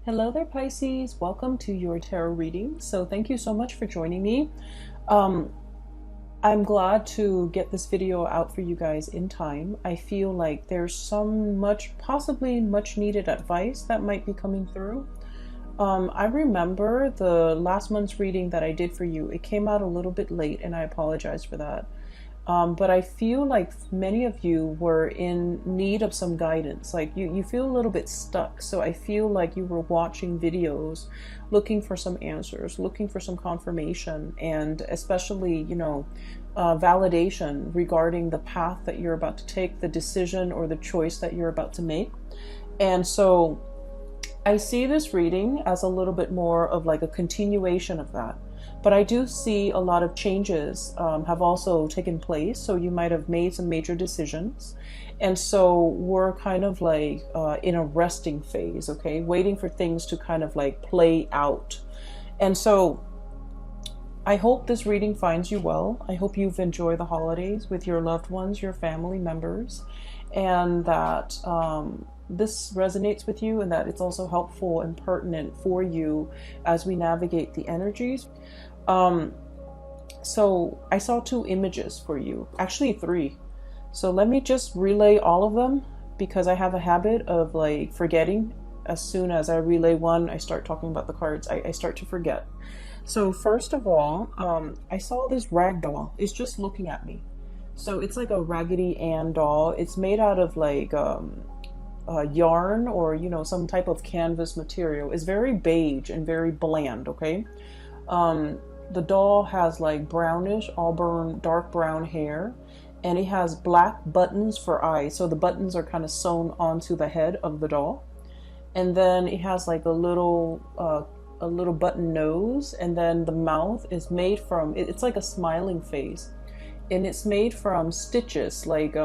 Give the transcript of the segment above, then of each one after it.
Hello there, Pisces. Welcome to your tarot reading. So thank you so much for joining me. Um, I'm glad to get this video out for you guys in time. I feel like there's possibly much needed advice that might be coming through. I remember the last month's reading that I did for you. It came out a little bit late and I apologize for that. But I feel like many of you were in need of some guidance. Like you feel a little bit stuck. So I feel like you were watching videos, looking for some answers, looking for some confirmation, and especially, validation regarding the path that you're about to take, the decision or the choice that you're about to make. And so I see this reading as a little bit more of like a continuation of that. But I do see a lot of changes have also taken place. So you might have made some major decisions. And so we're kind of like in a resting phase, okay? Waiting for things to kind of like play out. And so I hope this reading finds you well. I hope you've enjoyed the holidays with your loved ones, your family members, and that this resonates with you and that it's also helpful and pertinent for you as we navigate the energies. So I saw two images for you, actually three. So let me just relay all of them because I have a habit of like forgetting. As soon as I relay one, I start talking about the cards. I start to forget. So first of all, I saw this rag doll. It's just looking at me. So it's like a Raggedy Ann doll. It's made out of like yarn or some type of canvas material. It's very beige and very bland. Okay. The doll has like brownish auburn dark brown hair, and it has black buttons for eyes. So the buttons are kind of sewn onto the head of the doll, and then it has like a little button nose, and then the mouth is made from it's like a smiling face, and it's made from stitches, like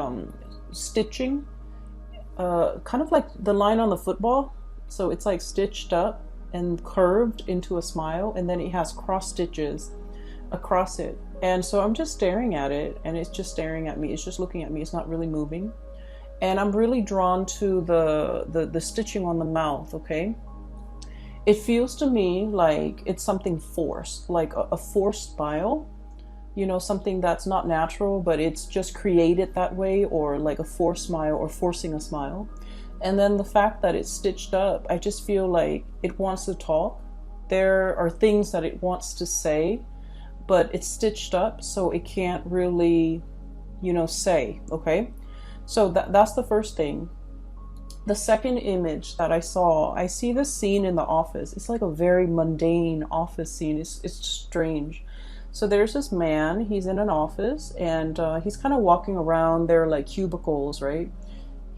stitching, kind of like the line on the football. So it's like stitched up and curved into a smile, and then it has cross stitches across it. And so I'm just staring at it, and it's just staring at me. It's just looking at me. It's not really moving. And I'm really drawn to the stitching on the mouth. Okay, it feels to me like it's something forced, like a forced smile, something that's not natural, but it's just created that way, or like a forced smile or forcing a smile. And then the fact that it's stitched up, I just feel like it wants to talk. There are things that it wants to say, but it's stitched up, so it can't really, say, okay? So that's the first thing. The second image that I see this scene in the office. It's like a very mundane office scene. It's strange. So there's this man, he's in an office, and he's kind of walking around. There are like cubicles, right?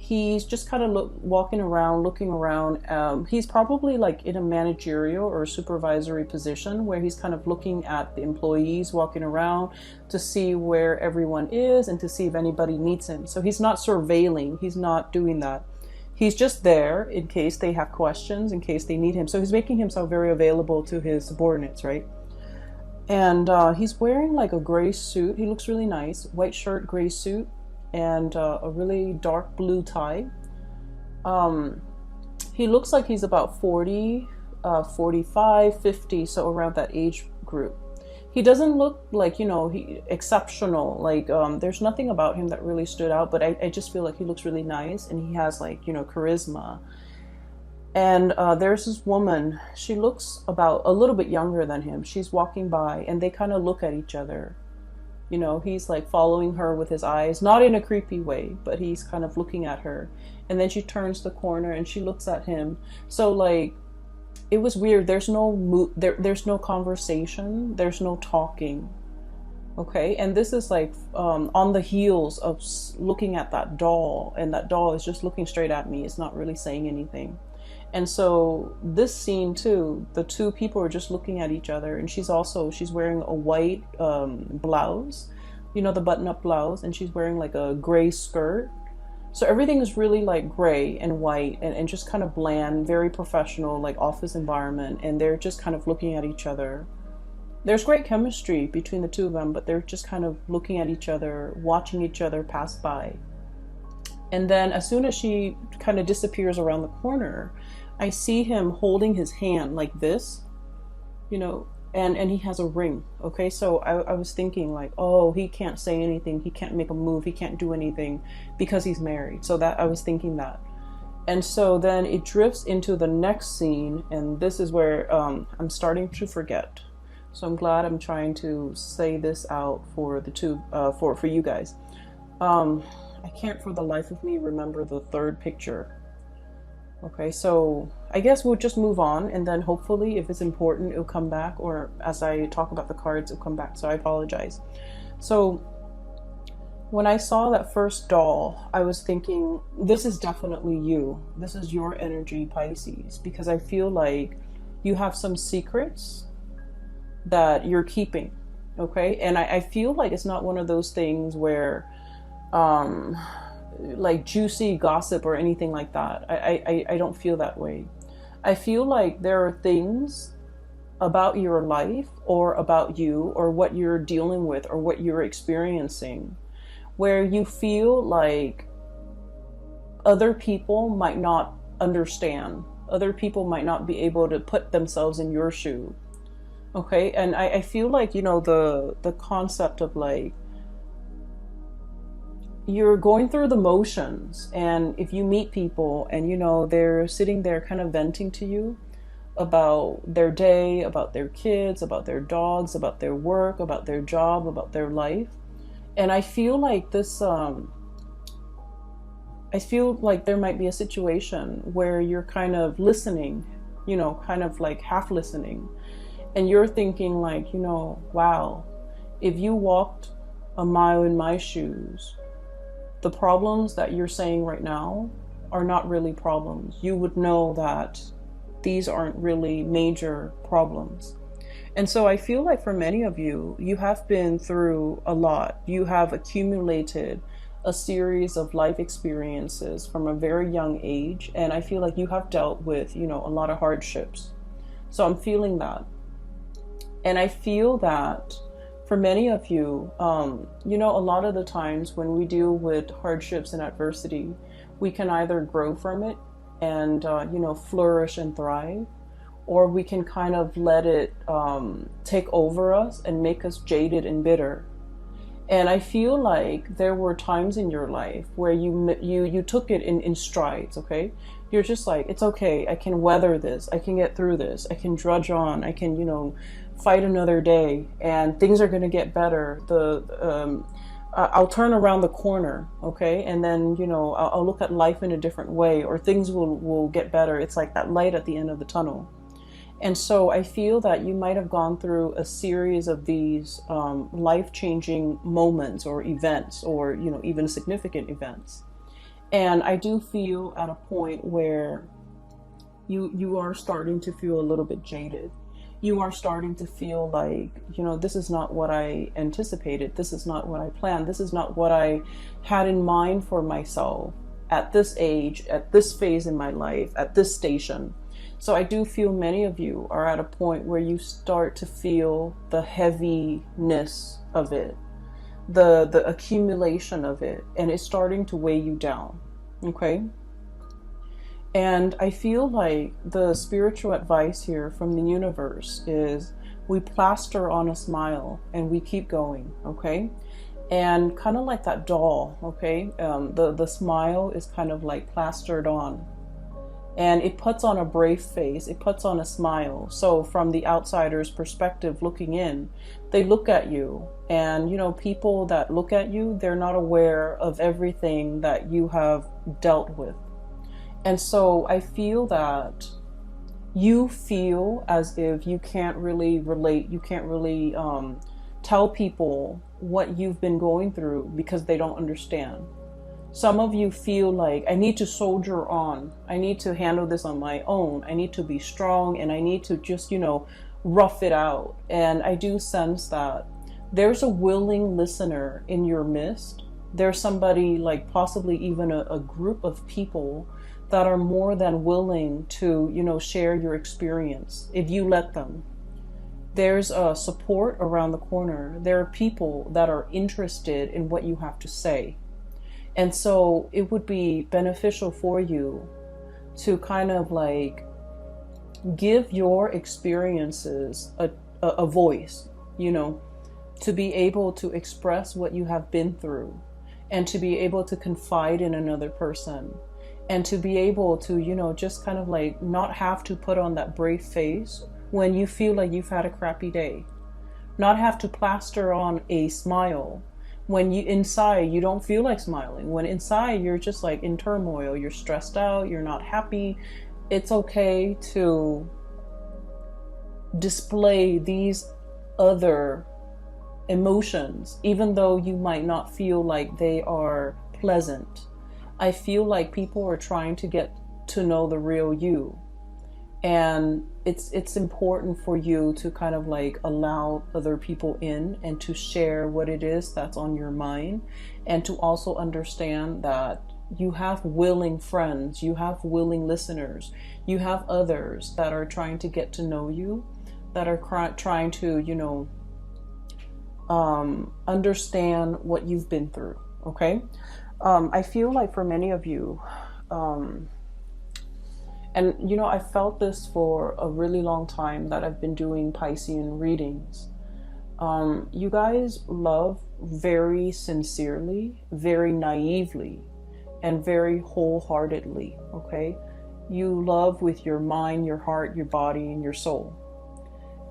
He's just kind of walking around, looking around. He's probably like in a managerial or supervisory position where he's kind of looking at the employees walking around to see where everyone is and to see if anybody needs him. So he's not surveilling. He's not doing that. He's just there in case they have questions, in case they need him. So he's making himself very available to his subordinates, right? And he's wearing like a gray suit. He looks really nice. White shirt, gray suit, and a really dark blue tie. He looks like he's about 40, 45, 50, so around that age group. He doesn't look like, exceptional. Like, there's nothing about him that really stood out, but I just feel like he looks really nice, and he has like, charisma. And there's this woman, she looks about a little bit younger than him. She's walking by, and they kind of look at each other. He's like following her with his eyes, not in a creepy way, but he's kind of looking at her. And then she turns the corner and she looks at him. So like, it was weird. There's no conversation. There's no talking. Okay. And this is like on the heels of looking at that doll, and that doll is just looking straight at me. It's not really saying anything. And so this scene too, the two people are just looking at each other, and she's wearing a white blouse, the button-up blouse, and she's wearing like a gray skirt. So everything is really like gray and white and just kind of bland, very professional, like office environment, and they're just kind of looking at each other. There's great chemistry between the two of them, but they're just kind of looking at each other, watching each other pass by. And then as soon as she kind of disappears around the corner, I see him holding his hand like this, you know, and he has a ring. Okay, so I was thinking like, oh, he can't say anything, he can't make a move, he can't do anything because he's married. So that I was thinking that. And so then it drifts into the next scene, and this is where I'm starting to forget. So I'm glad I'm trying to say this out for the two, for you guys. I can't for the life of me remember the third picture. Okay, so I guess we'll just move on, and then hopefully if it's important, it'll come back, or as I talk about the cards, it'll come back. So I apologize. So when I saw that first doll, I was thinking, this is definitely you. This is your energy, Pisces, because I feel like you have some secrets that you're keeping. Okay, and I feel like it's not one of those things where like juicy gossip or anything like that. I don't feel that way. I feel like there are things about your life or about you or what you're dealing with or what you're experiencing where you feel like other people might not understand. Other people might not be able to put themselves in your shoe. Okay, and I feel like, you know, the concept of like, you're going through the motions, and if you meet people and, you know, they're sitting there kind of venting to you about their day, about their kids, about their dogs, about their work, about their job, about their life. And I feel like this, I feel like there might be a situation where you're kind of listening, you know, kind of like half listening. And you're thinking like, you know, wow, if you walked a mile in my shoes, the problems that you're saying right now are not really problems. You would know that these aren't really major problems. And so I feel like for many of you, you have been through a lot. You have accumulated a series of life experiences from a very young age. And I feel like you have dealt with, you know, a lot of hardships. So I'm feeling that. And I feel that for many of you, you know, a lot of the times when we deal with hardships and adversity, we can either grow from it and, you know, flourish and thrive, or we can kind of let it take over us and make us jaded and bitter. And I feel like there were times in your life where you took it in strides, okay? You're just like, it's okay, I can weather this, I can get through this, I can drudge on, I can, you know, fight another day, and things are going to get better. I'll turn around the corner, okay? And then, you know, I'll look at life in a different way, or things will get better. It's like that light at the end of the tunnel. And so I feel that you might have gone through a series of these life-changing moments or events, or, you know, even significant events. And I do feel at a point where you are starting to feel a little bit jaded. You are starting to feel like, you know, this is not what I anticipated. This is not what I planned. This is not what I had in mind for myself at this age, at this phase in my life, at this station. So I do feel many of you are at a point where you start to feel the heaviness of it, the accumulation of it, and it's starting to weigh you down. Okay? And I feel like the spiritual advice here from the universe is we plaster on a smile and we keep going, okay? And kind of like that doll, okay? The smile is kind of like plastered on. And it puts on a brave face, it puts on a smile. So from the outsider's perspective looking in, they look at you. And, you know, people that look at you, they're not aware of everything that you have dealt with. And so I feel that you feel as if you can't really relate, you can't really tell people what you've been going through because they don't understand. Some of you feel like, I need to soldier on, I need to handle this on my own, I need to be strong, and I need to just, you know, rough it out. And I do sense that there's a willing listener in your midst. There's somebody, like possibly even a group of people that are more than willing to, you know, share your experience if you let them. There's a support around the corner. There are people that are interested in what you have to say. And so it would be beneficial for you to kind of like give your experiences a voice, you know, to be able to express what you have been through, and to be able to confide in another person, and to be able to, you know, just kind of like not have to put on that brave face when you feel like you've had a crappy day. Not have to plaster on a smile when you inside you don't feel like smiling. When inside you're just like in turmoil, you're stressed out, you're not happy. It's okay to display these other emotions, even though you might not feel like they are pleasant. I feel like people are trying to get to know the real you. And it's important for you to kind of like allow other people in and to share what it is that's on your mind, and to also understand that you have willing friends, you have willing listeners, you have others that are trying to get to know you, that are trying to, you know, understand what you've been through. Okay. I feel like for many of you, and you know, I felt this for a really long time that I've been doing Piscean readings. You guys love very sincerely, very naively, and very wholeheartedly. Okay. You love with your mind, your heart, your body, and your soul.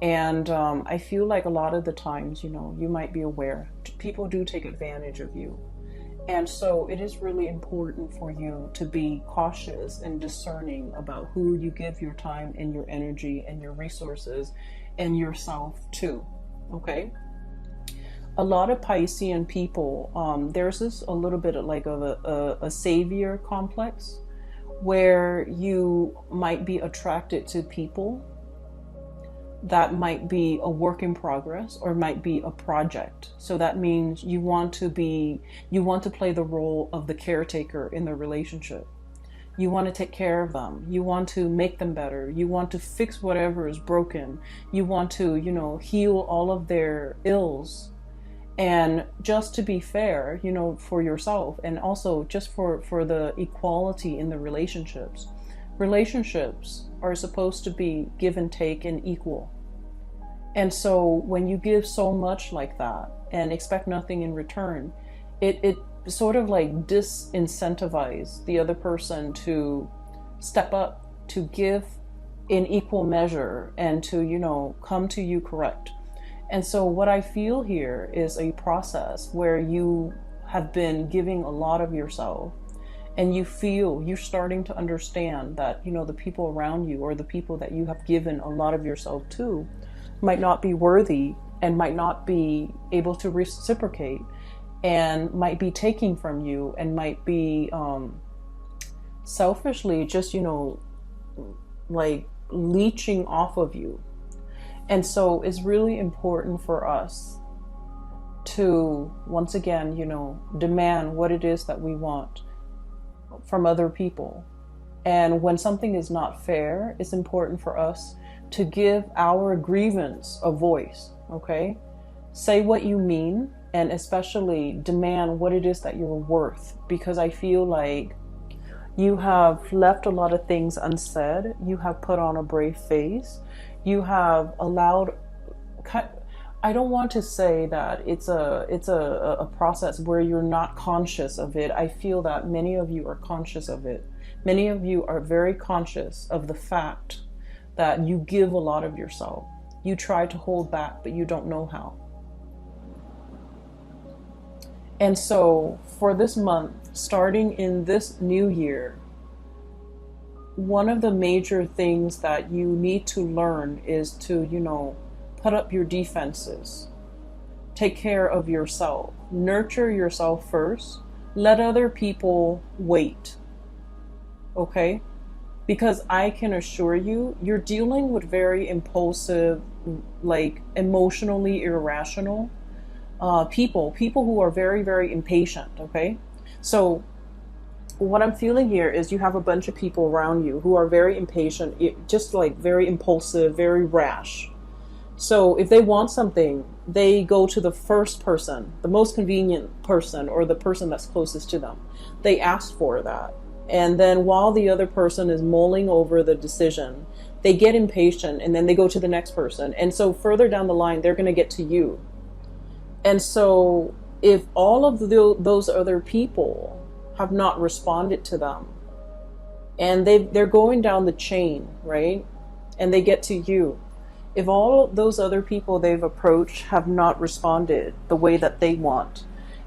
And I feel like a lot of the times, you know, you might be aware, people do take advantage of you. And so it is really important for you to be cautious and discerning about who you give your time and your energy and your resources and yourself to. Okay. A lot of Piscean people, there's this a little bit of like of a savior complex, where you might be attracted to people that might be a work in progress or might be a project. So that means you want to play the role of the caretaker in the relationship. You want to take care of them. You want to make them better. You want to fix whatever is broken. You want to, you know, heal all of their ills. And just to be fair, you know, for yourself, and also just for the equality in the relationships. Relationships are supposed to be give and take and equal. And so when you give so much like that and expect nothing in return, it sort of like disincentivizes the other person to step up, to give in equal measure, and to, you know, come to you correct. And so what I feel here is a process where you have been giving a lot of yourself, and you feel you're starting to understand that, you know, the people around you, or the people that you have given a lot of yourself to, might not be worthy and might not be able to reciprocate, and might be taking from you, and might be selfishly just, you know, like leeching off of you. And so it's really important for us to, once again, you know, demand what it is that we want from other people. And when something is not fair, it's important for us to give our grievance a voice. Okay? Say what you mean, and especially demand what it is that you're worth, because I feel like you have left a lot of things unsaid. You have put on a brave face. You have allowed, I don't want to say that it's a process where you're not conscious of it. I feel that many of you are conscious of it. Many of you are very conscious of the fact that you give a lot of yourself. You try to hold back, but you don't know how. And so for this month, starting in this new year, one of the major things that you need to learn is to, you know, put up your defenses. Take care of yourself. Nurture yourself first. Let other people wait. Okay? Because I can assure you, you're dealing with very impulsive, like emotionally irrational people who are very, very impatient. Okay? So what I'm feeling here is you have a bunch of people around you who are very impatient, just like very impulsive, very rash. So if they want something, they go to the first person, the most convenient person, or the person that's closest to them. They ask for that. And then while the other person is mulling over the decision, they get impatient and then they go to the next person. And so further down the line, they're going to get to you. And so if all of those other people have not responded to them, and they're going down the chain, right? And they get to you. If all those other people they've approached have not responded the way that they want,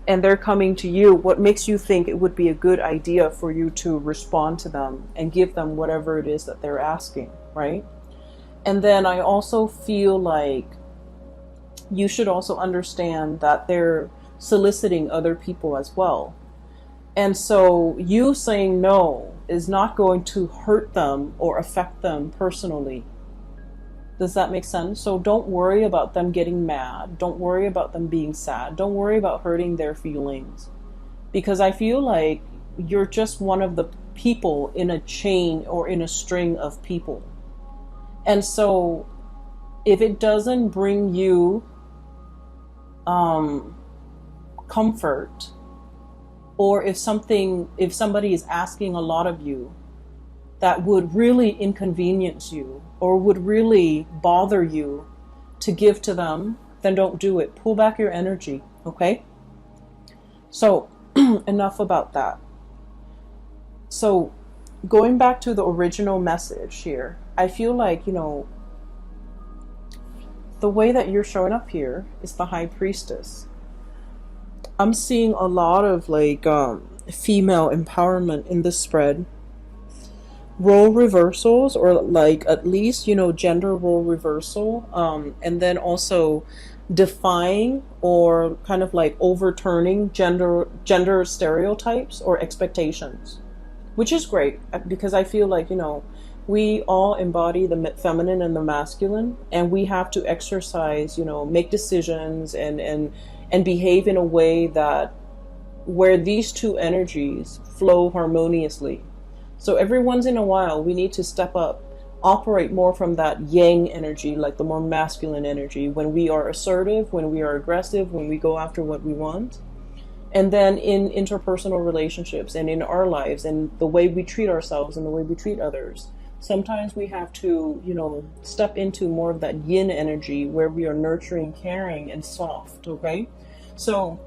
and they're coming to you, what makes you think it would be a good idea for you to respond to them and give them whatever it is that they're asking, right? And then I also feel like you should also understand that they're soliciting other people as well. And so you saying no is not going to hurt them or affect them personally. Does that make sense? So don't worry about them getting mad. Don't worry about them being sad. Don't worry about hurting their feelings. Because I feel like you're just one of the people in a chain or in a string of people. And so if it doesn't bring you comfort, or if somebody is asking a lot of you that would really inconvenience you or would really bother you to give to them, then don't do it. Pull back your energy, okay? So enough about that. So going back to the original message here, I feel like, the way that you're showing up here is the High Priestess. I'm seeing a lot of female empowerment in this spread. Role reversals, or at least, gender role reversal. And then also defying or kind of overturning gender stereotypes or expectations, which is great because I feel like, we all embody the feminine and the masculine, and we have to exercise, make decisions and behave in a way that where these two energies flow harmoniously. So every once in a while, we need to step up, operate more from that yang energy, like the more masculine energy, when we are assertive, when we are aggressive, when we go after what we want. And then in interpersonal relationships and in our lives and the way we treat ourselves and the way we treat others, sometimes we have to, step into more of that yin energy where we are nurturing, caring, and soft, okay? So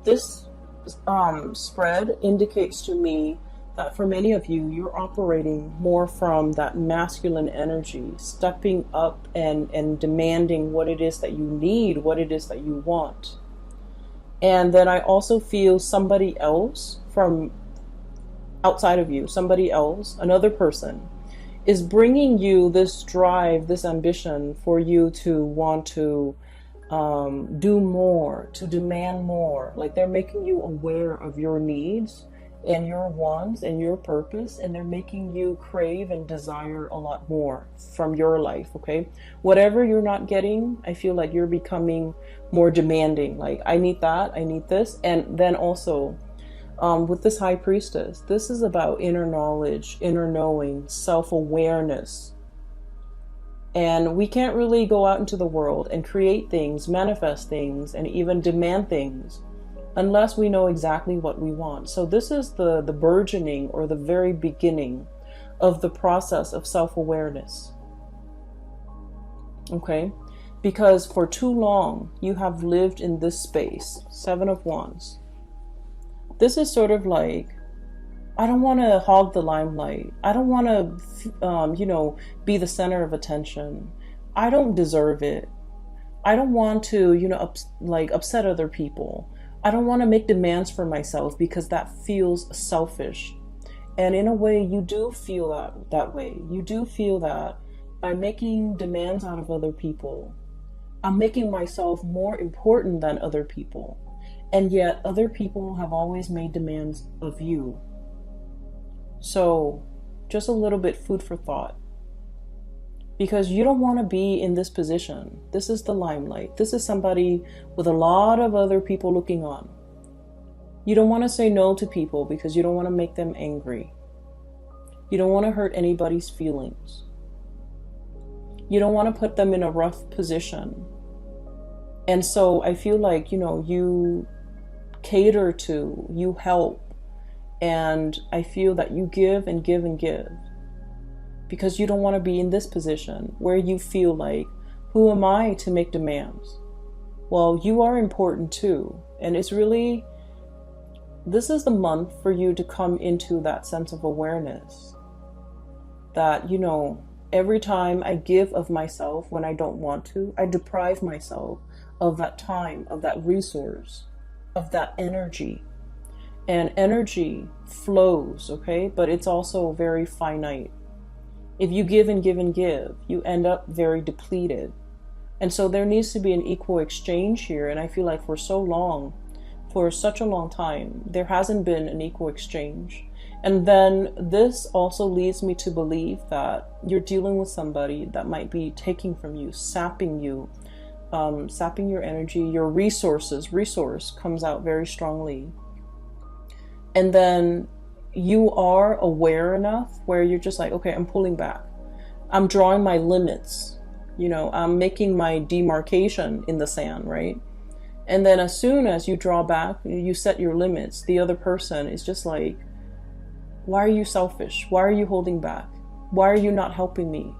this spread indicates to me that for many of you, you're operating more from that masculine energy, stepping up and demanding what it is that you need, what it is that you want. And then I also feel somebody else from outside of you, somebody else, another person, is bringing you this drive, this ambition for you to want to do more, to demand more. Like they're making you aware of your needs and your wants and your purpose, and they're making you crave and desire a lot more from your life, okay? Whatever you're not getting, I feel like you're becoming more demanding. Like, I need that, I need this. And then also, with this High Priestess, this is about inner knowledge, inner knowing, self-awareness. And we can't really go out into the world and create things, manifest things, and even demand things unless we know exactly what we want. So this is the burgeoning or the very beginning of the process of self-awareness. Okay? Because for too long, you have lived in this space, Seven of Wands. This is sort of like, I don't want to hog the limelight. I don't want to, be the center of attention. I don't deserve it. I don't want to, upset other people. I don't want to make demands for myself because that feels selfish. And in a way, you do feel that way. You do feel that by making demands out of other people, I'm making myself more important than other people. And yet other people have always made demands of you. So just a little bit food for thought. Because you don't want to be in this position. This is the limelight. This is somebody with a lot of other people looking on. You don't want to say no to people because you don't want to make them angry. You don't want to hurt anybody's feelings. You don't want to put them in a rough position. And so I feel like, you cater to, you help, And I feel that you give and give and give because you don't want to be in this position where you feel like, who am I to make demands? Well, you are important too. And it's really, this is the month for you to come into that sense of awareness that, you know, every time I give of myself when I don't want to, I deprive myself of that time, of that resource, of that energy. And energy flows, okay? But it's also very finite. If you give and give and give, you end up very depleted. And so there needs to be an equal exchange here. And I feel like for such a long time, there hasn't been an equal exchange. And then this also leads me to believe that you're dealing with somebody that might be taking from you, sapping you, sapping your energy, your resources. Resource comes out very strongly. And then you are aware enough where you're just like, okay, I'm pulling back. I'm drawing my limits. You know, I'm making my demarcation in the sand, right? And then as soon as you draw back, you set your limits, the other person is just like, why are you selfish? Why are you holding back? Why are you not helping me?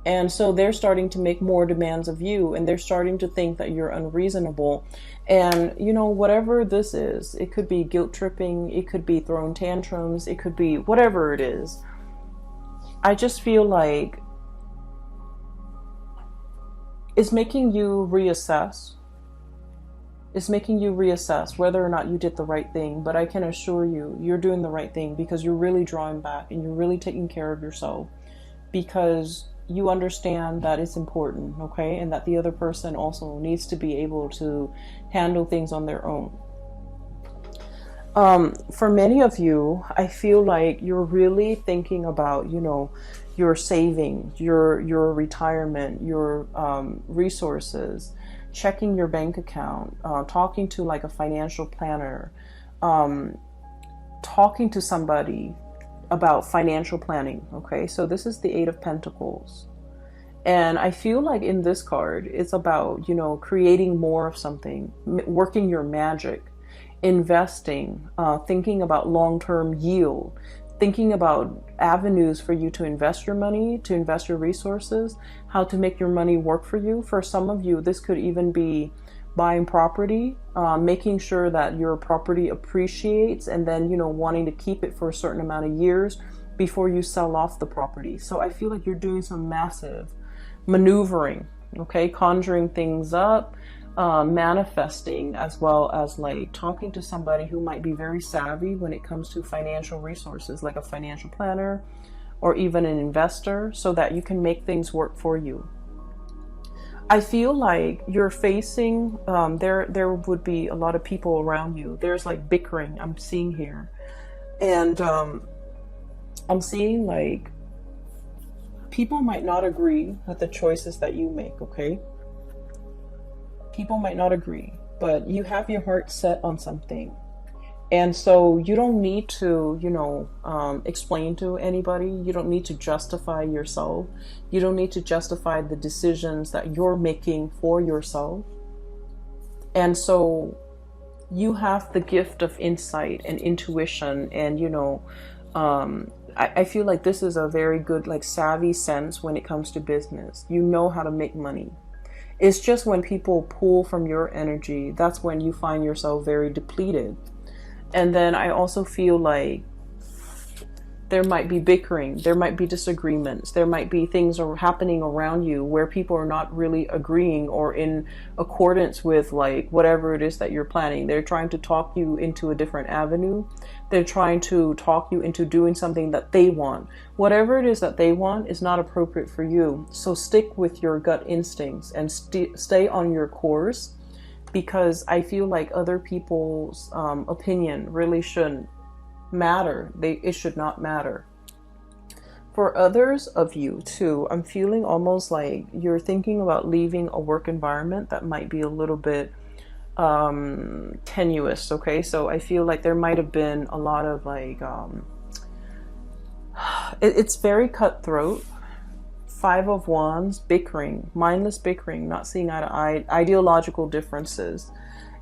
And so they're starting to make more demands of you, and they're starting to think that you're unreasonable. And, you know, whatever this is, it could be guilt tripping, it could be throwing tantrums, it could be whatever it is. I just feel like it's making you reassess. It's making you reassess whether or not you did the right thing. But I can assure you, you're doing the right thing because you're really drawing back and you're really taking care of yourself because you understand that it's important, okay? And that the other person also needs to be able to handle things on their own. For many of you, I feel like you're really thinking about, you know, your savings, your retirement, your resources, checking your bank account, talking to like a financial planner, talking to somebody about financial planning. Okay, so this is the Eight of Pentacles. And I feel like in this card, it's about, you know, creating more of something, working your magic, investing, thinking about long-term yield, thinking about avenues for you to invest your money, to invest your resources, how to make your money work for you. For some of you, this could even be buying property, making sure that your property appreciates, and then, you know, wanting to keep it for a certain amount of years before you sell off the property. So I feel like you're doing some massive maneuvering, okay, conjuring things up, manifesting, as well as like talking to somebody who might be very savvy when it comes to financial resources, like a financial planner or even an investor, so that you can make things work for you. I feel like you're facing, there would be a lot of people around you. There's like bickering I'm seeing here. And I'm seeing like people might not agree with the choices that you make, okay? People might not agree, but you have your heart set on something. And so you don't need to, you know, explain to anybody. You don't need to justify yourself. You don't need to justify the decisions that you're making for yourself. And so you have the gift of insight and intuition. And, you know, I feel like this is a very good, like, savvy sense when it comes to business. You know how to make money. It's just when people pull from your energy, that's when you find yourself very depleted. And then I also feel like there might be bickering, there might be disagreements, there might be things are happening around you where people are not really agreeing or in accordance with like whatever it is that you're planning. They're trying to talk you into a different avenue. They're trying to talk you into doing something that they want. Whatever it is that they want is not appropriate for you. So stick with your gut instincts and stay on your course, because I feel like other people's opinion really shouldn't matter. It should not matter. For others of you too, I'm feeling almost like you're thinking about leaving a work environment that might be a little bit tenuous, okay? So I feel like there might have been a lot of like, it's very cutthroat. Five of Wands, bickering, mindless bickering, not seeing eye to eye, ideological differences.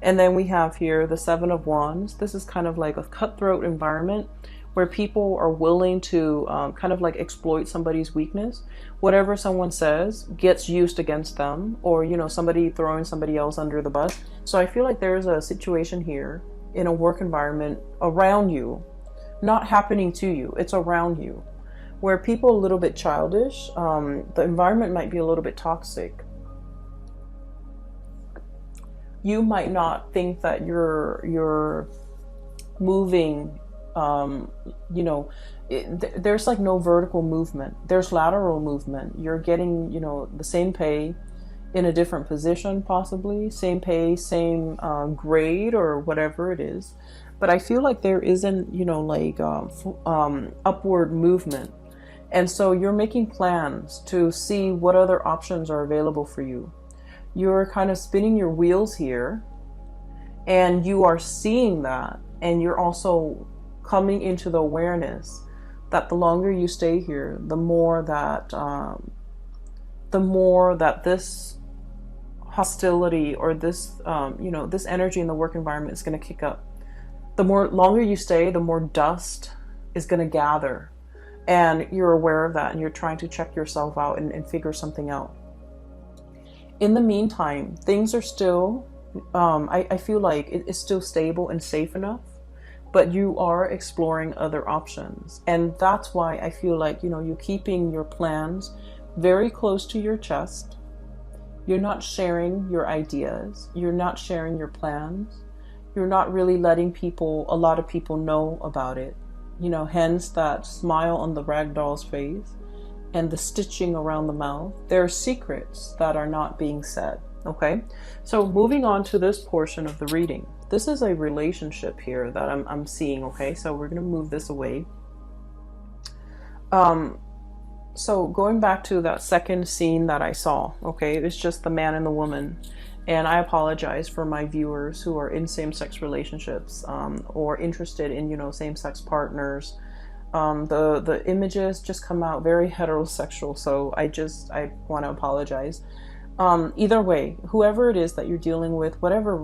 And then we have here the Seven of Wands. This is kind of like a cutthroat environment where people are willing to kind of like exploit somebody's weakness. Whatever someone says gets used against them, or, you know, somebody throwing somebody else under the bus. So I feel like there's a situation here in a work environment around you, not happening to you, it's around you, where people are a little bit childish. The environment might be a little bit toxic. You might not think that you're moving, you know, there's like no vertical movement. There's lateral movement. You're getting, you know, the same pay in a different position, possibly. Same pay, same grade or whatever it is. But I feel like there isn't, you know, like upward movement. And so you're making plans to see what other options are available for you. You're kind of spinning your wheels here, and you are seeing that, and you're also coming into the awareness that the longer you stay here, the more that this hostility or this you know, this energy in the work environment is going to kick up. The more longer you stay, the more dust is going to gather, and you're aware of that, and you're trying to check yourself out and figure something out. In the meantime, things are still, I feel like it is still stable and safe enough, but you are exploring other options. And that's why I feel like, you know, you're keeping your plans very close to your chest. You're not sharing your ideas. You're not sharing your plans. You're not really letting a lot of people know about it. You know, hence that smile on the ragdoll's face and the stitching around the mouth. There are secrets that are not being said, okay? So moving on to this portion of the reading. This is a relationship here that I'm seeing, okay? So we're gonna move this away. So going back to that second scene that I saw, okay? It's just the man and the woman. And I apologize for my viewers who are in same-sex relationships or interested in, you know, same-sex partners. The images just come out very heterosexual, so I want to apologize. Either way, whoever it is that you're dealing with, whatever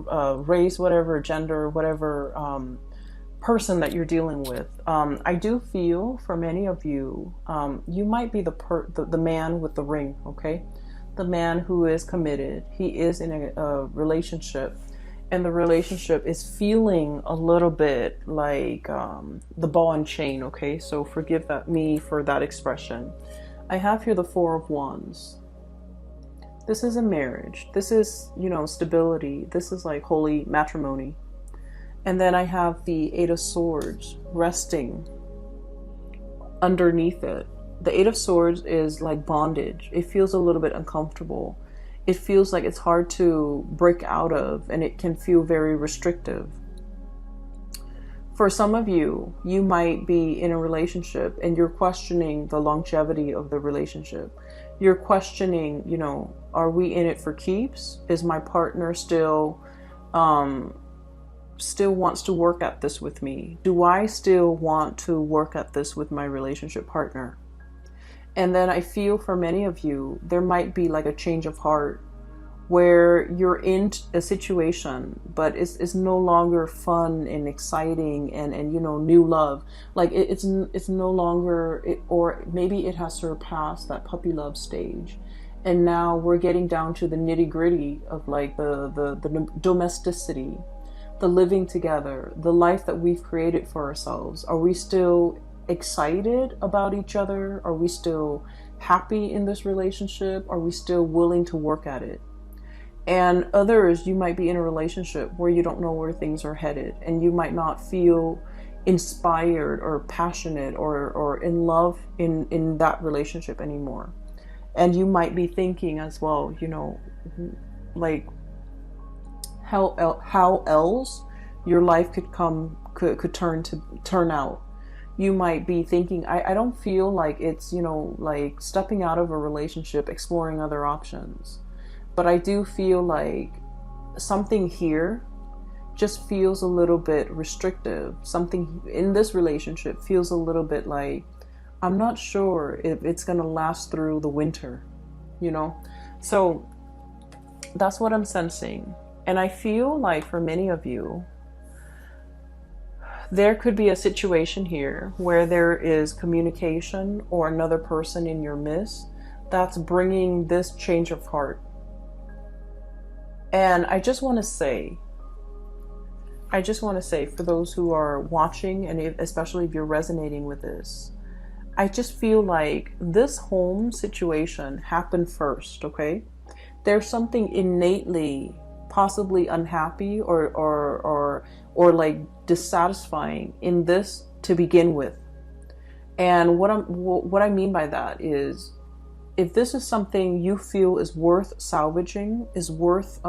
race, whatever gender, whatever person that you're dealing with, I do feel for many of you, you might be the man with the ring, okay? The man who is committed. He is in a relationship, and the relationship is feeling a little bit like the ball and chain, okay? So forgive me for that expression. I have here the Four of Wands. This is a marriage. This is, you know, stability. This is like holy matrimony. And then I have the Eight of Swords resting underneath it. The Eight of Swords is like bondage. It feels a little bit uncomfortable. It feels like it's hard to break out of, and it can feel very restrictive. For some of you, you might be in a relationship and you're questioning the longevity of the relationship. You're questioning, you know, are we in it for keeps? Is my partner still wants to work at this with me? Do I still want to work at this with my relationship partner? And then I feel for many of you, there might be like a change of heart where you're in a situation, but it's no longer fun and exciting and you know, new love. Like it's no longer, or maybe it has surpassed that puppy love stage. And now we're getting down to the nitty gritty of like the domesticity, the living together, the life that we've created for ourselves. Are we still excited about each other? Are we still happy in this relationship? Are we still willing to work at it? And others, you might be in a relationship where you don't know where things are headed, and you might not feel inspired or passionate or in love in that relationship anymore. And you might be thinking as well, you know, like how else your life could turn out. You might be thinking, I don't feel like it's, you know, like stepping out of a relationship, exploring other options. But I do feel like something here just feels a little bit restrictive. Something in this relationship feels a little bit like, I'm not sure if it's going to last through the winter, you know? So that's what I'm sensing. And I feel like for many of you, there could be a situation here where there is communication or another person in your midst that's bringing this change of heart. And I just want to say, for those who are watching, and especially if you're resonating with this, I just feel like this home situation happened first, okay? There's something innately possibly unhappy or like dissatisfying in this to begin with. And what I mean by that is, if this is something you feel is worth salvaging, is worth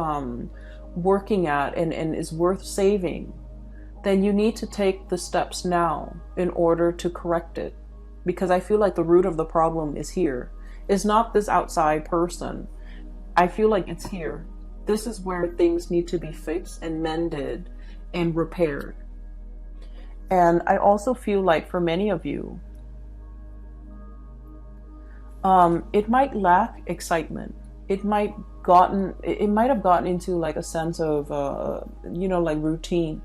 working at, and is worth saving, then you need to take the steps now in order to correct it. Because I feel like the root of the problem is here. It's not this outside person. I feel like it's here. This is where things need to be fixed and mended and repaired. And I also feel like for many of you, it might lack excitement. It might have gotten into like a sense of, like routine,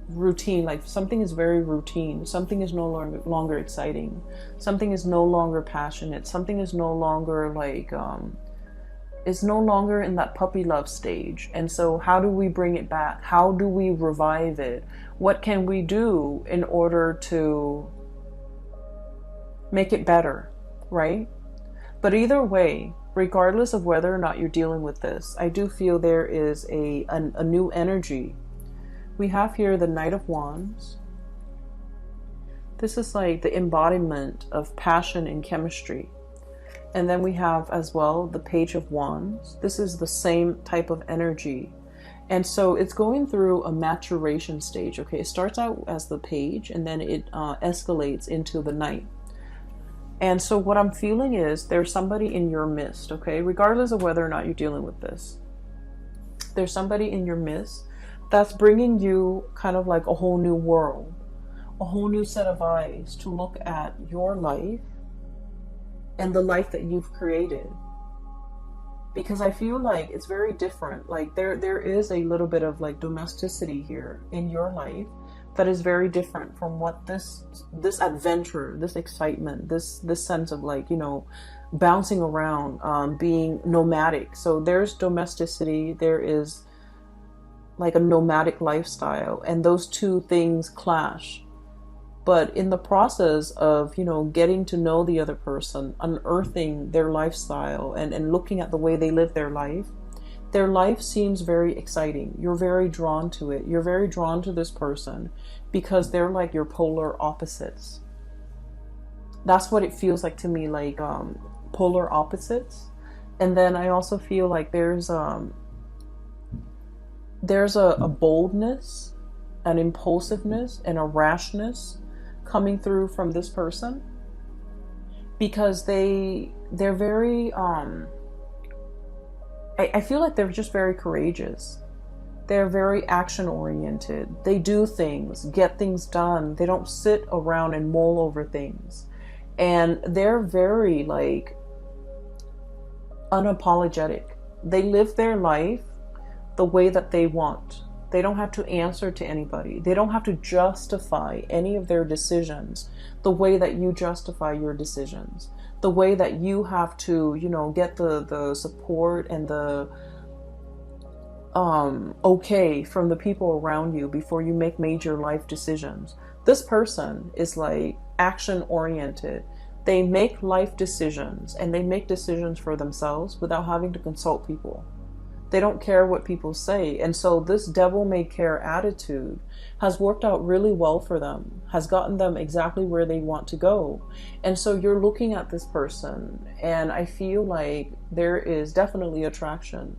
routine, like something is very routine. Something is no longer exciting. Something is no longer passionate. Something is no longer like, it's no longer in that puppy love stage. And so how do we bring it back? How do we revive it? What can we do in order to make it better, right? But either way, regardless of whether or not you're dealing with this, I do feel there is a new energy. We have here the Knight of Wands. This is like the embodiment of passion and chemistry. And then we have as well the Page of Wands. This is the same type of energy. And so it's going through a maturation stage, okay? It starts out as the Page, and then it escalates into the Knight. And so what I'm feeling is there's somebody in your midst, okay? Regardless of whether or not you're dealing with this. There's somebody in your midst that's bringing you kind of like a whole new world, a whole new set of eyes to look at your life and the life that you've created. Because I feel like it's very different. Like there is a little bit of like domesticity here in your life that is very different from what this adventure, this excitement, this sense of like, bouncing around, being nomadic. So there's domesticity, there is like a nomadic lifestyle, and those two things clash. But in the process of, getting to know the other person, unearthing their lifestyle and looking at the way they live their life seems very exciting. You're very drawn to it. You're very drawn to this person because they're like your polar opposites. That's what it feels like to me, like polar opposites. And then I also feel like there's a boldness, an impulsiveness, and a rashness coming through from this person, because they're very I feel like they're just very courageous. They're very action oriented. They do things, get things done. They don't sit around and mull over things. And they're very like unapologetic. They live their life the way that they want. They don't have to answer to anybody. They don't have to justify any of their decisions the way that you justify your decisions. The way that you have to, get the support and the okay from the people around you before you make major life decisions. This person is like action oriented. They make life decisions, and they make decisions for themselves without having to consult people. They don't care what people say. And so this devil may care attitude has worked out really well for them, has gotten them exactly where they want to go. And so you're looking at this person, and I feel like there is definitely attraction.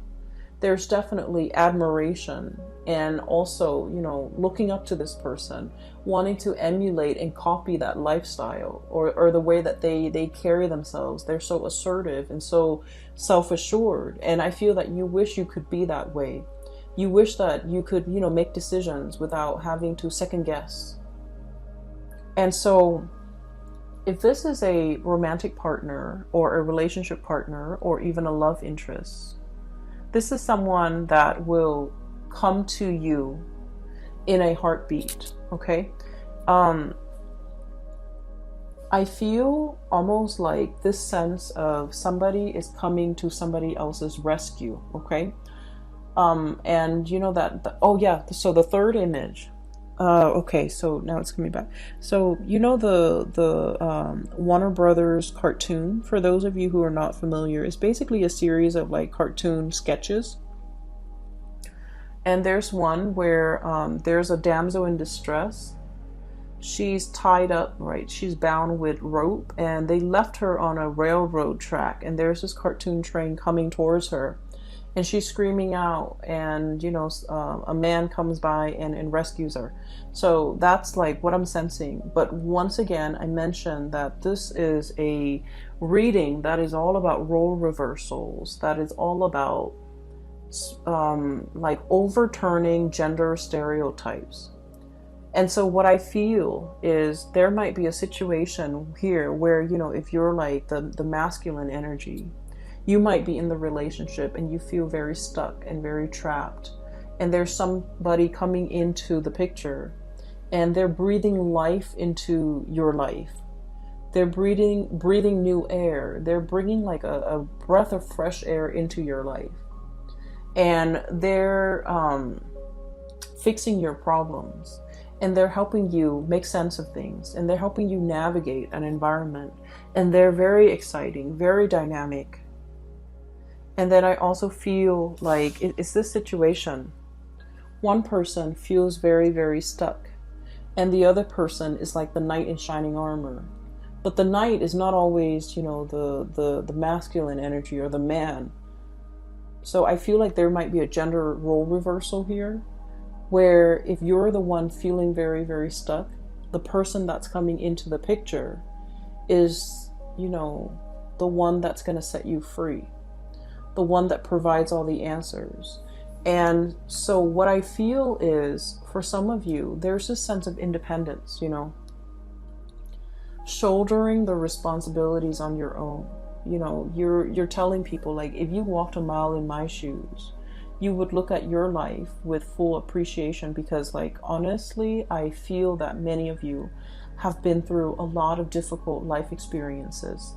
There's definitely admiration, and also, looking up to this person, wanting to emulate and copy that lifestyle or the way that they carry themselves. They're so assertive and so self-assured. And I feel that you wish you could be that way. You wish that you could, make decisions without having to second guess. And so if this is a romantic partner or a relationship partner or even a love interest, This is someone that will come to you in a heartbeat, okay? I feel almost like this sense of somebody is coming to somebody else's rescue, okay? And you know that, oh yeah, so the third image, okay, so now it's coming back. So you know the Warner Brothers cartoon, for those of you who are not familiar, is basically a series of like cartoon sketches. And there's one where there's a damsel in distress. She's tied up, right? She's bound with rope, and they left her on a railroad track, and there's this cartoon train coming towards her, and she's screaming out, and you know, a man comes by and rescues her. So that's like what I'm sensing. But once again, I mentioned that this is a reading that is all about role reversals, that is all about like overturning gender stereotypes. And so what I feel is there might be a situation here where, you know, if you're like the masculine energy, you might be in the relationship and you feel very stuck and very trapped. And there's somebody coming into the picture and they're breathing life into your life. They're breathing new air. They're bringing like a breath of fresh air into your life. And they're fixing your problems. And they're helping you make sense of things, and they're helping you navigate an environment, and they're very exciting, very dynamic. And then I also feel like it's this situation. One person feels very, very stuck, and the other person is like the knight in shining armor. But the knight is not always, you know, the masculine energy or the man. So I feel like there might be a gender role reversal here, where if you're the one feeling very, very stuck, the person that's coming into the picture is, you know, the one that's going to set you free, the one that provides all the answers. And so what I feel is, for some of you, there's this sense of independence, you know, shouldering the responsibilities on your own. You know, you're telling people, like, if you walked a mile in my shoes, you would look at your life with full appreciation, because, like, honestly, I feel that many of you have been through a lot of difficult life experiences.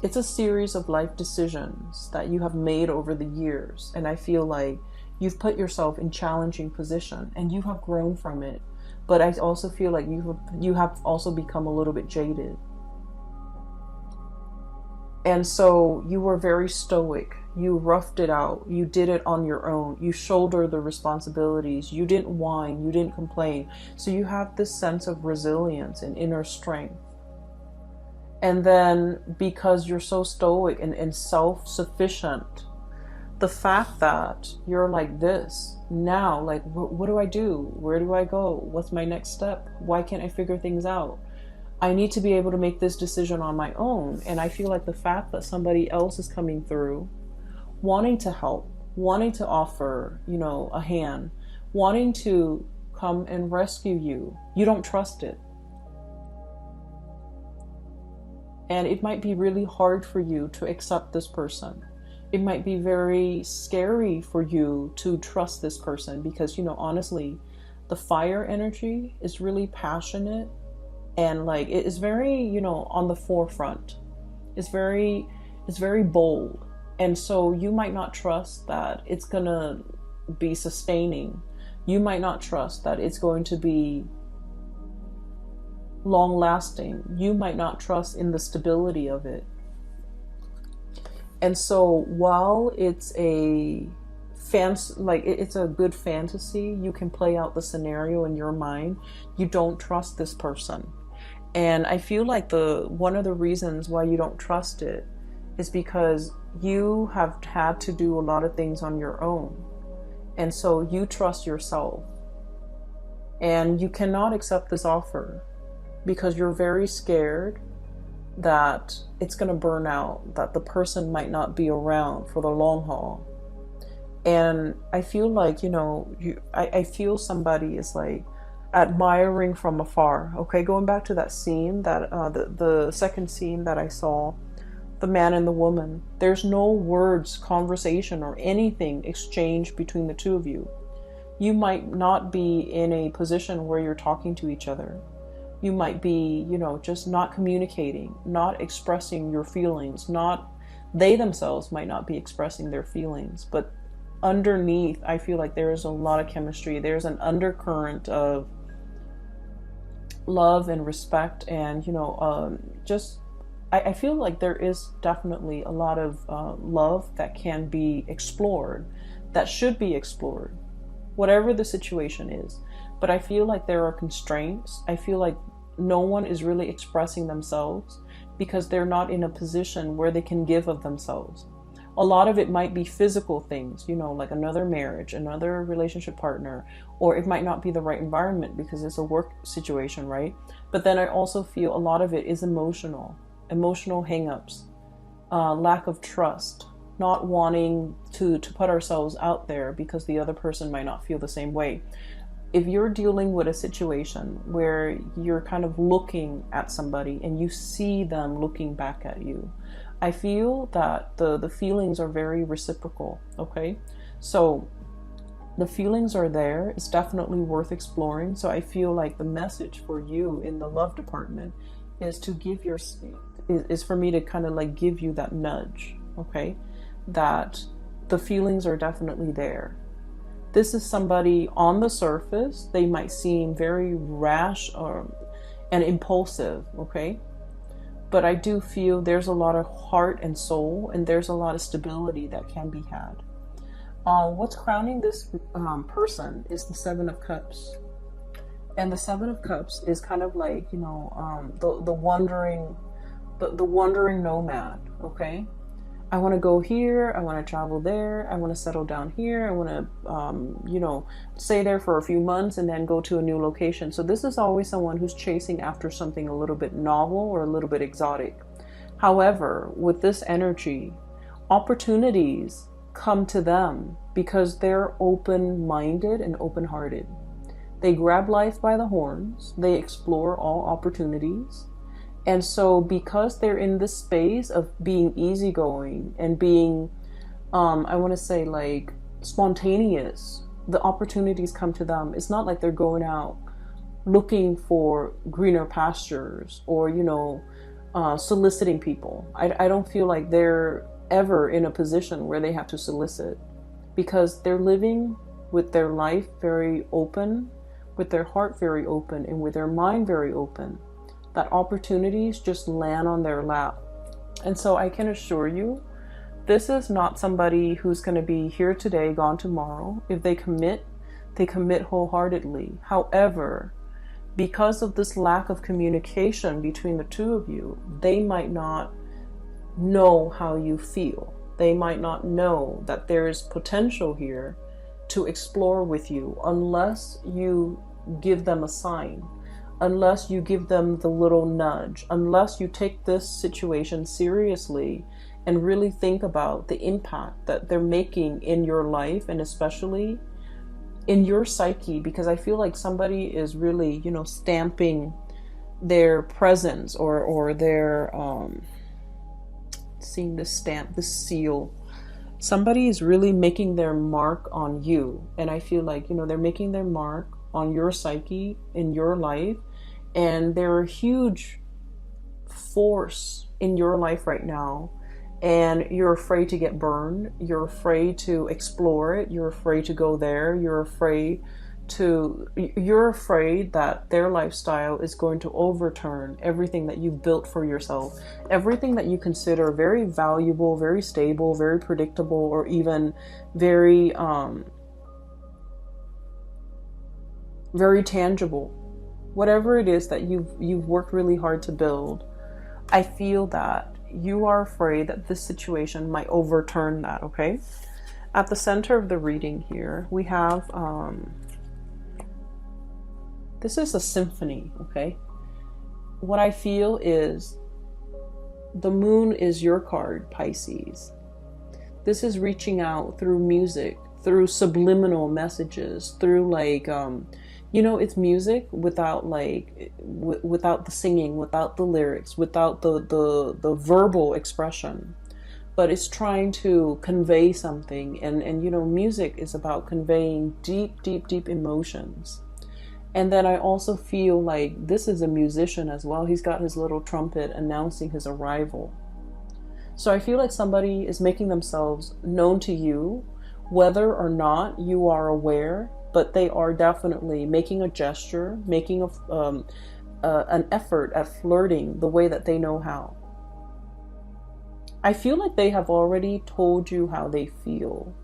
It's a series of life decisions that you have made over the years, and I feel like you've put yourself in challenging position and you have grown from it. But I also feel like you have also become a little bit jaded. And so you were very stoic. You roughed it out. You did it on your own. You shouldered the responsibilities. You didn't whine. You didn't complain. So you have this sense of resilience and inner strength. And then because you're so stoic and self-sufficient, the fact that you're like this now, like, what do I do? Where do I go? What's my next step? Why can't I figure things out? I need to be able to make this decision on my own. And I feel like the fact that somebody else is coming through, wanting to help, wanting to offer, you know, a hand, wanting to come and rescue you, you don't trust it. And it might be really hard for you to accept this person. It might be very scary for you to trust this person because, you know, honestly, the fire energy is really passionate. And like, it is very, you know, on the forefront. It's very bold. And so you might not trust that it's going to be sustaining. You might not trust that it's going to be long lasting. You might not trust in the stability of it. And so while it's a it's a good fantasy, you can play out the scenario in your mind, you don't trust this person. And I feel like one of the reasons why you don't trust it is because you have had to do a lot of things on your own. And so you trust yourself. And you cannot accept this offer because you're very scared that it's going to burn out, that the person might not be around for the long haul. And I feel like, you know, I feel somebody is like admiring from afar. Okay, going back to that scene, that the second scene that I saw, the man and the woman. There's no words, conversation, or anything exchanged between the two of you. You might not be in a position where you're talking to each other. You might be, just not communicating, not expressing your feelings, they themselves might not be expressing their feelings, but underneath, I feel like there is a lot of chemistry. There's an undercurrent of love and respect, and I feel like there is definitely a lot of love that can be explored, that should be explored, whatever the situation is. But I feel like there are constraints. I feel like no one is really expressing themselves because they're not in a position where they can give of themselves. A lot of it might be physical things, like another marriage, another relationship partner, or it might not be the right environment because it's a work situation, right? But then I also feel a lot of it is emotional hangups, lack of trust, not wanting to put ourselves out there because the other person might not feel the same way. If you're dealing with a situation where you're kind of looking at somebody and you see them looking back at you, I feel that the feelings are very reciprocal, okay? So the feelings are there. It's definitely worth exploring. So I feel like the message for you in the love department is to is for me to kind of like give you that nudge, okay? That the feelings are definitely there. This is somebody on the surface, they might seem very rash and impulsive, okay? But I do feel there's a lot of heart and soul, and there's a lot of stability that can be had. What's crowning this person is the Seven of Cups. And the Seven of Cups is kind of like, the wandering nomad, okay? I want to go here, I want to travel there, I want to settle down here, I want to, stay there for a few months and then go to a new location. So this is always someone who's chasing after something a little bit novel or a little bit exotic. However, with this energy, opportunities come to them because they're open-minded and open-hearted. They grab life by the horns, they explore all opportunities. And so because they're in this space of being easygoing and being, I want to say like spontaneous, the opportunities come to them. It's not like they're going out looking for greener pastures or, soliciting people. I don't feel like they're ever in a position where they have to solicit because they're living with their life very open, with their heart very open, and with their mind very open. That opportunities just land on their lap. And so I can assure you, this is not somebody who's going to be here today, gone tomorrow. If they commit wholeheartedly. However, because of this lack of communication between the two of you, they might not know how you feel. They might not know that there is potential here to explore with you unless you give them a sign. Unless you give them the little nudge, unless you take this situation seriously and really think about the impact that they're making in your life and especially in your psyche, because I feel like somebody is really, stamping their presence or their, seeing this stamp, this seal. Somebody is really making their mark on you. And I feel like, they're making their mark on your psyche, in your life, and they're a huge force in your life right now, and you're afraid to get burned, you're afraid to explore it, you're afraid to go there, you're afraid that their lifestyle is going to overturn everything that you've built for yourself, everything that you consider very valuable, very stable, very predictable, or even very very tangible. Whatever it is that you've worked really hard to build, I feel that you are afraid that this situation might overturn that, okay? At the center of the reading here, we have, this is a symphony, okay? What I feel is the moon is your card, Pisces. This is reaching out through music, through subliminal messages, through like, You know, it's music without like without the singing, without the lyrics, without the verbal expression, but it's trying to convey something. And you know, music is about conveying deep, deep, deep emotions. And then I also feel like this is a musician as well. He's got his little trumpet announcing his arrival. So I feel like somebody is making themselves known to you, whether or not you are aware, but they are definitely making a gesture, making an effort at flirting the way that they know how. I feel like they have already told you how they feel.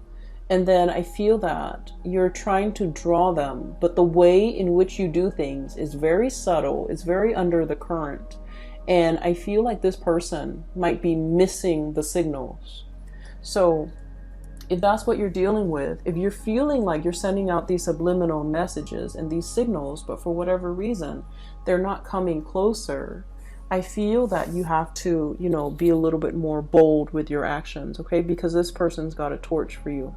And then I feel that you're trying to draw them, but the way in which you do things is very subtle, it's very under the current. And I feel like this person might be missing the signals. So if that's what you're dealing with, if you're feeling like you're sending out these subliminal messages and these signals, but for whatever reason, they're not coming closer, I feel that you have to, you know, be a little bit more bold with your actions, okay? Because this person's got a torch for you.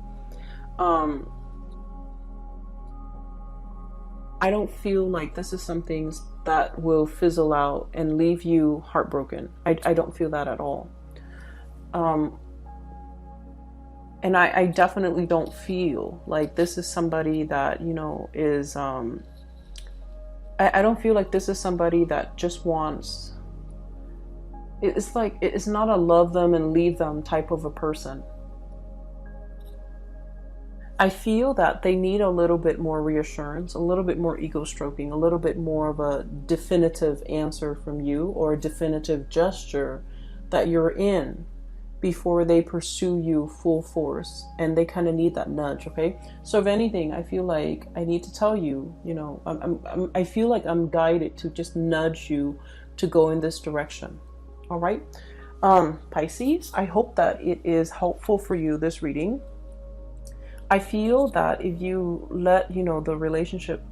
I don't feel like this is something that will fizzle out and leave you heartbroken. I don't feel that at all. And I definitely don't feel like this is somebody that, you know, is, I don't feel like this is somebody that just wants, it's like, it's not a love them and leave them type of a person. I feel that they need a little bit more reassurance, a little bit more ego stroking, a little bit more of a definitive answer from you, or a definitive gesture that you're in before they pursue you full force. And they kind of need that nudge, okay? So if anything, I feel like I need to tell you, you know, I feel like I'm guided to just nudge you to go in this direction. All right? Pisces, I hope that it is helpful for you, this reading. I feel that if you let, you know, the relationship,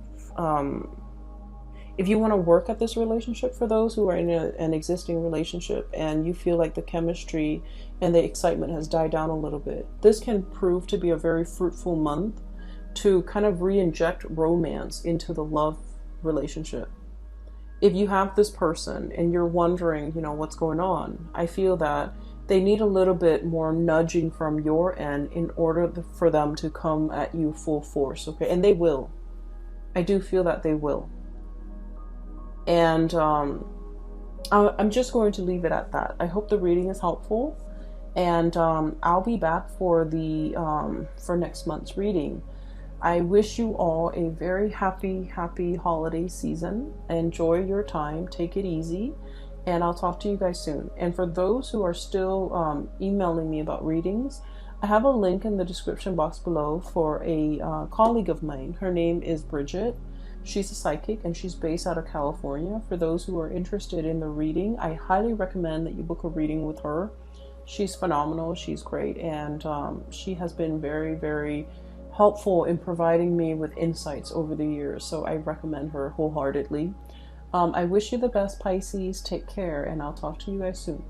if you want to work at this relationship, for those who are in an existing relationship and you feel like the chemistry and the excitement has died down a little bit, this can prove to be a very fruitful month to kind of re-inject romance into the love relationship. If you have this person and you're wondering, you know, what's going on, I feel that they need a little bit more nudging from your end in order for them to come at you full force, okay? And they will. I do feel that they will. And I'm just going to leave it at that. I hope the reading is helpful. And I'll be back for for next month's reading. I wish you all a very happy holiday season. Enjoy your time. Take it easy. And I'll talk to you guys soon. And for those who are still emailing me about readings, I have a link in the description box below for a colleague of mine. Her name is Bridget. She's a psychic and she's based out of California. For those who are interested in the reading, I highly recommend that you book a reading with her. She's phenomenal. She's great. And she has been very, very helpful in providing me with insights over the years. So I recommend her wholeheartedly. I wish you the best, Pisces. Take care, and I'll talk to you guys soon.